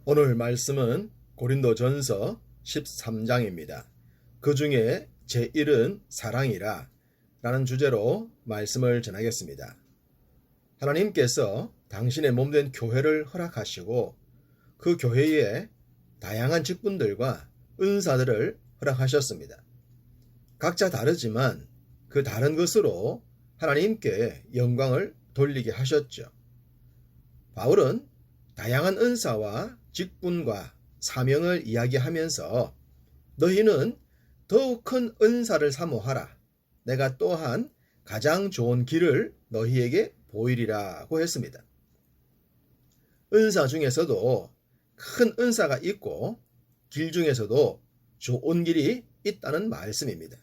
오늘 말씀은 고린도전서 13장입니다. 그 중에 제1은 사랑이라 라는 주제로 말씀을 전하겠습니다. 하나님께서 당신의 몸된 교회를 허락하시고 그 교회에 다양한 직분들과 은사들을 허락하셨습니다. 각자 다르지만 그 다른 것으로 하나님께 영광을 돌리게 하셨죠. 바울은 다양한 은사와 직분과 사명을 이야기하면서 너희는 더욱 큰 은사를 사모하라. 내가 또한 가장 좋은 길을 너희에게 보이리라고 했습니다. 은사 중에서도 큰 은사가 있고 길 중에서도 좋은 길이 있다는 말씀입니다.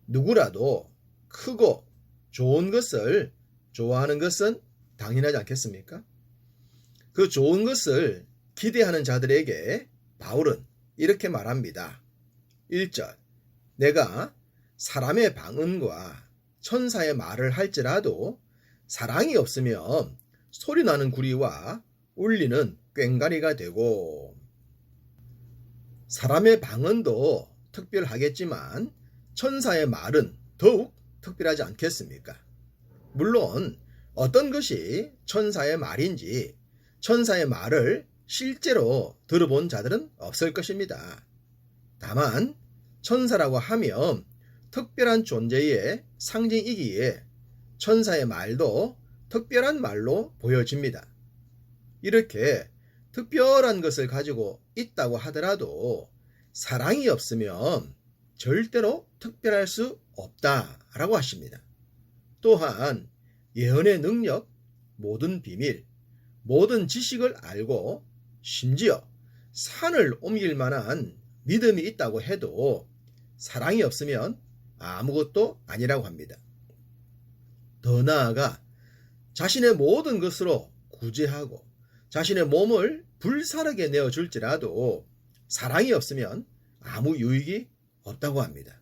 누구라도 크고 좋은 것을 좋아하는 것은 당연하지 않겠습니까? 그 좋은 것을 기대하는 자들에게 바울은 이렇게 말합니다. 1절 내가 사람의 방언과 천사의 말을 할지라도 사랑이 없으면 소리나는 구리와 울리는 꽹과리가 되고, 사람의 방언도 특별하겠지만 천사의 말은 더욱 특별하지 않겠습니까? 물론 어떤 것이 천사의 말인지 천사의 말을 실제로 들어본 자들은 없을 것입니다. 다만 천사라고 하면 특별한 존재의 상징이기에 천사의 말도 특별한 말로 보여집니다. 이렇게 특별한 것을 가지고 있다고 하더라도 사랑이 없으면 절대로 특별할 수 없다라고 하십니다. 또한 예언의 능력, 모든 비밀, 모든 지식을 알고 심지어 산을 옮길 만한 믿음이 있다고 해도 사랑이 없으면 아무것도 아니라고 합니다. 더 나아가 자신의 모든 것으로 구제하고 자신의 몸을 불사르게 내어줄지라도 사랑이 없으면 아무 유익이 없다고 합니다.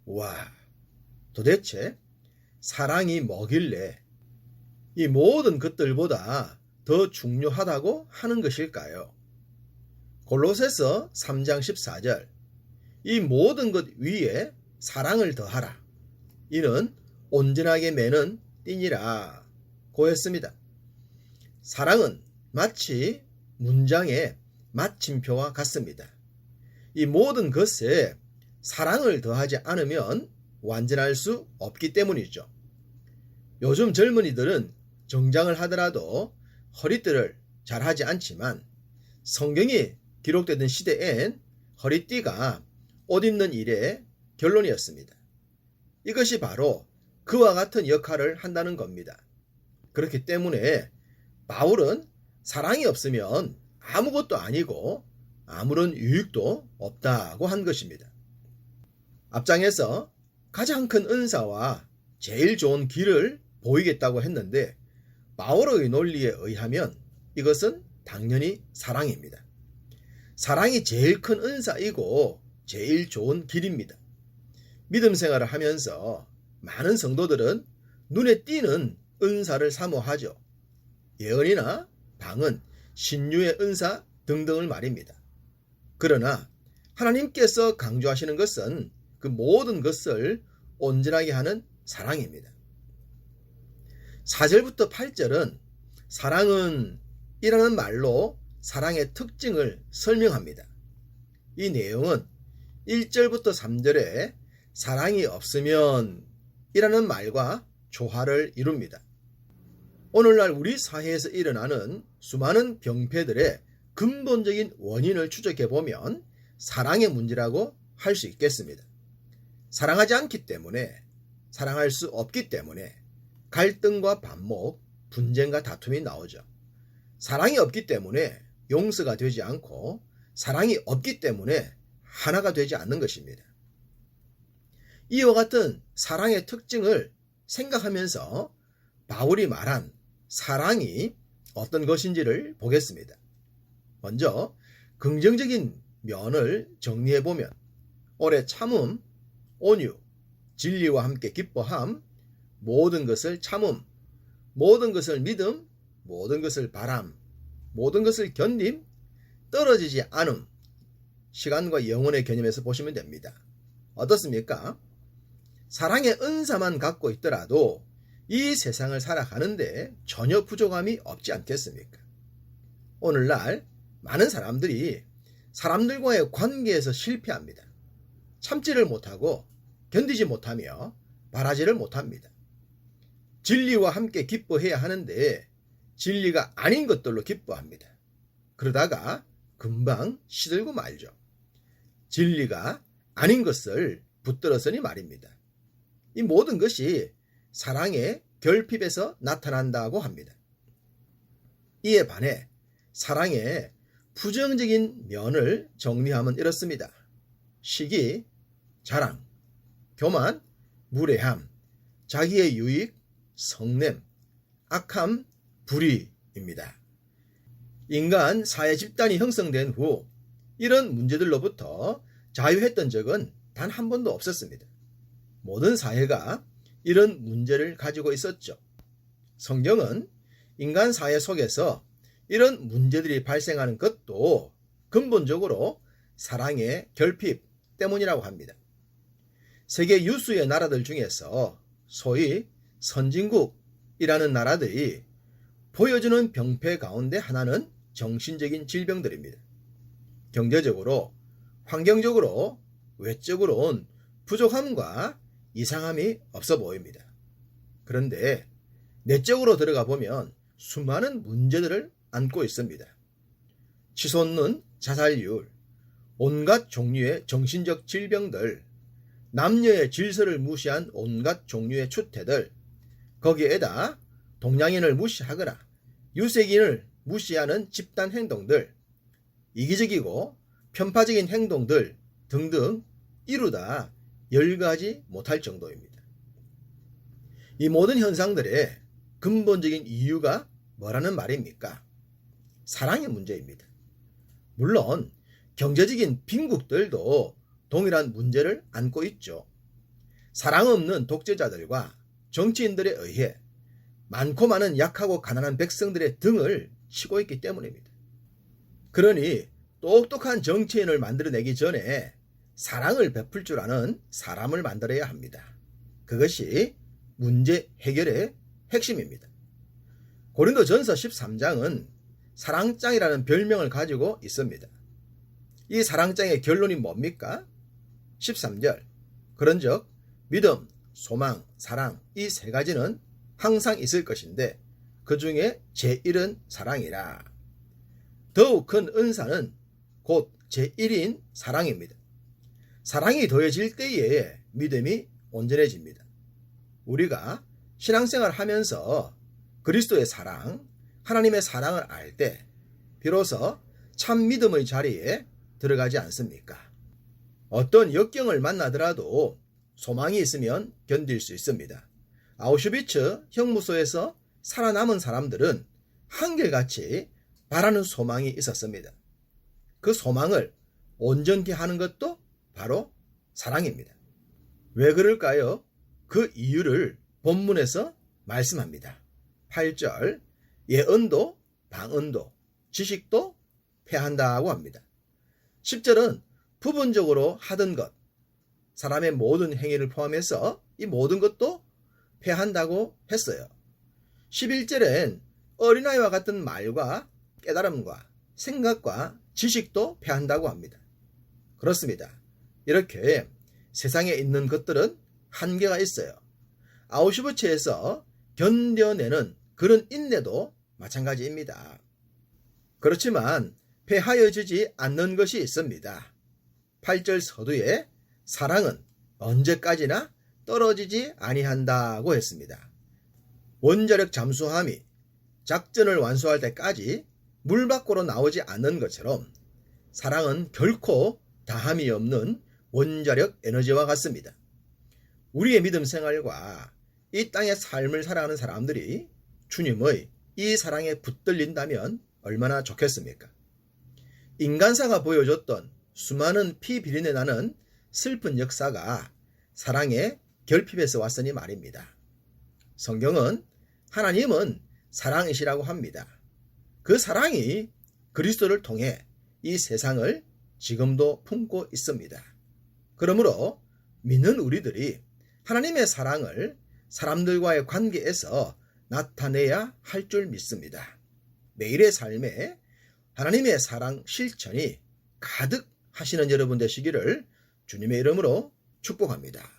와, 도대체 사랑이 뭐길래 이 모든 것들보다 더 중요하다고 하는 것일까요? 골로새서 3장 14절 이 모든 것 위에 사랑을 더하라. 이는 온전하게 매는 띠니라 고 했습니다. 사랑은 마치 문장의 마침표와 같습니다. 이 모든 것에 사랑을 더하지 않으면 완전할 수 없기 때문이죠. 요즘 젊은이들은 정장을 하더라도 허리띠를 잘 하지 않지만 성경이 기록되던 시대엔 허리띠가 옷 입는 일의 결론이었습니다. 이것이 바로 그와 같은 역할을 한다는 겁니다. 그렇기 때문에 바울은 사랑이 없으면 아무것도 아니고 아무런 유익도 없다고 한 것입니다. 앞장에서 가장 큰 은사와 제일 좋은 길을 보이겠다고 했는데 바울의 논리에 의하면 이것은 당연히 사랑입니다. 사랑이 제일 큰 은사이고 제일 좋은 길입니다. 믿음 생활을 하면서 많은 성도들은 눈에 띄는 은사를 사모하죠. 예언이나 방언, 신유의 은사 등등을 말입니다. 그러나 하나님께서 강조하시는 것은 그 모든 것을 온전하게 하는 사랑입니다. 4절부터 8절은 사랑은 이라는 말로 사랑의 특징을 설명합니다. 이 내용은 1절부터 3절에 사랑이 없으면 이라는 말과 조화를 이룹니다. 오늘날 우리 사회에서 일어나는 수많은 병폐들의 근본적인 원인을 추적해보면 사랑의 문제라고 할 수 있겠습니다. 사랑하지 않기 때문에, 사랑할 수 없기 때문에 갈등과 반목, 분쟁과 다툼이 나오죠. 사랑이 없기 때문에 용서가 되지 않고 사랑이 없기 때문에 하나가 되지 않는 것입니다. 이와 같은 사랑의 특징을 생각하면서 바울이 말한 사랑이 어떤 것인지를 보겠습니다. 먼저 긍정적인 면을 정리해보면 오래 참음, 온유, 진리와 함께 기뻐함, 모든 것을 참음, 모든 것을 믿음, 모든 것을 바람, 모든 것을 견딤, 떨어지지 않음, 시간과 영혼의 개념에서 보시면 됩니다. 어떻습니까? 사랑의 은사만 갖고 있더라도 이 세상을 살아가는데 전혀 부족함이 없지 않겠습니까? 오늘날 많은 사람들이 사람들과의 관계에서 실패합니다. 참지를 못하고 견디지 못하며 바라지를 못합니다. 진리와 함께 기뻐해야 하는데 진리가 아닌 것들로 기뻐합니다. 그러다가 금방 시들고 말죠. 진리가 아닌 것을 붙들었으니 말입니다. 이 모든 것이 사랑의 결핍에서 나타난다고 합니다. 이에 반해 사랑의 부정적인 면을 정리하면 이렇습니다. 시기, 자랑, 교만, 무례함, 자기의 유익, 성냄, 악함, 불의입니다. 인간 사회 집단이 형성된 후 이런 문제들로부터 자유했던 적은 단 한 번도 없었습니다. 모든 사회가 이런 문제를 가지고 있었죠. 성경은 인간 사회 속에서 이런 문제들이 발생하는 것도 근본적으로 사랑의 결핍 때문이라고 합니다. 세계 유수의 나라들 중에서 소위 선진국이라는 나라들이 보여주는 병폐 가운데 하나는 정신적인 질병들입니다. 경제적으로, 환경적으로, 외적으로는 부족함과 이상함이 없어 보입니다. 그런데 내적으로 들어가 보면 수많은 문제들을 안고 있습니다. 치솟는 자살률, 온갖 종류의 정신적 질병들, 남녀의 질서를 무시한 온갖 종류의 추태들, 거기에다 동양인을 무시하거나 유색인을 무시하는 집단 행동들, 이기적이고 편파적인 행동들 등등 이루다 열가지 못할 정도입니다. 이 모든 현상들의 근본적인 이유가 뭐라는 말입니까? 사랑의 문제입니다. 물론 경제적인 빈국들도 동일한 문제를 안고 있죠. 사랑 없는 독재자들과 정치인들에 의해 많고 많은 약하고 가난한 백성들의 등을 치고 있기 때문입니다. 그러니 똑똑한 정치인을 만들어내기 전에 사랑을 베풀 줄 아는 사람을 만들어야 합니다. 그것이 문제 해결의 핵심입니다. 고린도전서 13장은 사랑장이라는 별명을 가지고 있습니다. 이 사랑장의 결론이 뭡니까? 13절 그런즉 믿음, 소망, 사랑 이 세 가지는 항상 있을 것인데 그 중에 제1은 사랑이라. 더욱 큰 은사는 곧 제1인 사랑입니다. 사랑이 더해질 때에 믿음이 온전해집니다. 우리가 신앙생활 하면서 그리스도의 사랑, 하나님의 사랑을 알 때 비로소 참 믿음의 자리에 들어가지 않습니까? 어떤 역경을 만나더라도 소망이 있으면 견딜 수 있습니다. 아우슈비츠 형무소에서 살아남은 사람들은 한결같이 바라는 소망이 있었습니다. 그 소망을 온전케 하는 것도 바로 사랑입니다. 왜 그럴까요? 그 이유를 본문에서 말씀합니다. 8절 예언도, 방언도, 지식도 패한다고 합니다. 10절은 부분적으로 하던 것, 사람의 모든 행위를 포함해서 이 모든 것도 패한다고 했어요. 11절엔 어린아이와 같은 말과 깨달음과 생각과 지식도 패한다고 합니다. 그렇습니다. 이렇게 세상에 있는 것들은 한계가 있어요. 아우슈비츠에서 견뎌내는 그런 인내도 마찬가지입니다. 그렇지만 패하여지지 않는 것이 있습니다. 8절 서두에 사랑은 언제까지나 떨어지지 아니한다고 했습니다. 원자력 잠수함이 작전을 완수할 때까지 물 밖으로 나오지 않는 것처럼 사랑은 결코 다함이 없는 원자력 에너지와 같습니다. 우리의 믿음 생활과 이 땅의 삶을 살아가는 사람들이 주님의 이 사랑에 붙들린다면 얼마나 좋겠습니까? 인간사가 보여줬던 수많은 피 비린내 나는 슬픈 역사가 사랑의 결핍에서 왔으니 말입니다. 성경은 하나님은 사랑이시라고 합니다. 그 사랑이 그리스도를 통해 이 세상을 지금도 품고 있습니다. 그러므로 믿는 우리들이 하나님의 사랑을 사람들과의 관계에서 나타내야 할 줄 믿습니다. 매일의 삶에 하나님의 사랑 실천이 가득 하시는 여러분 되시기를 주님의 이름으로 축복합니다.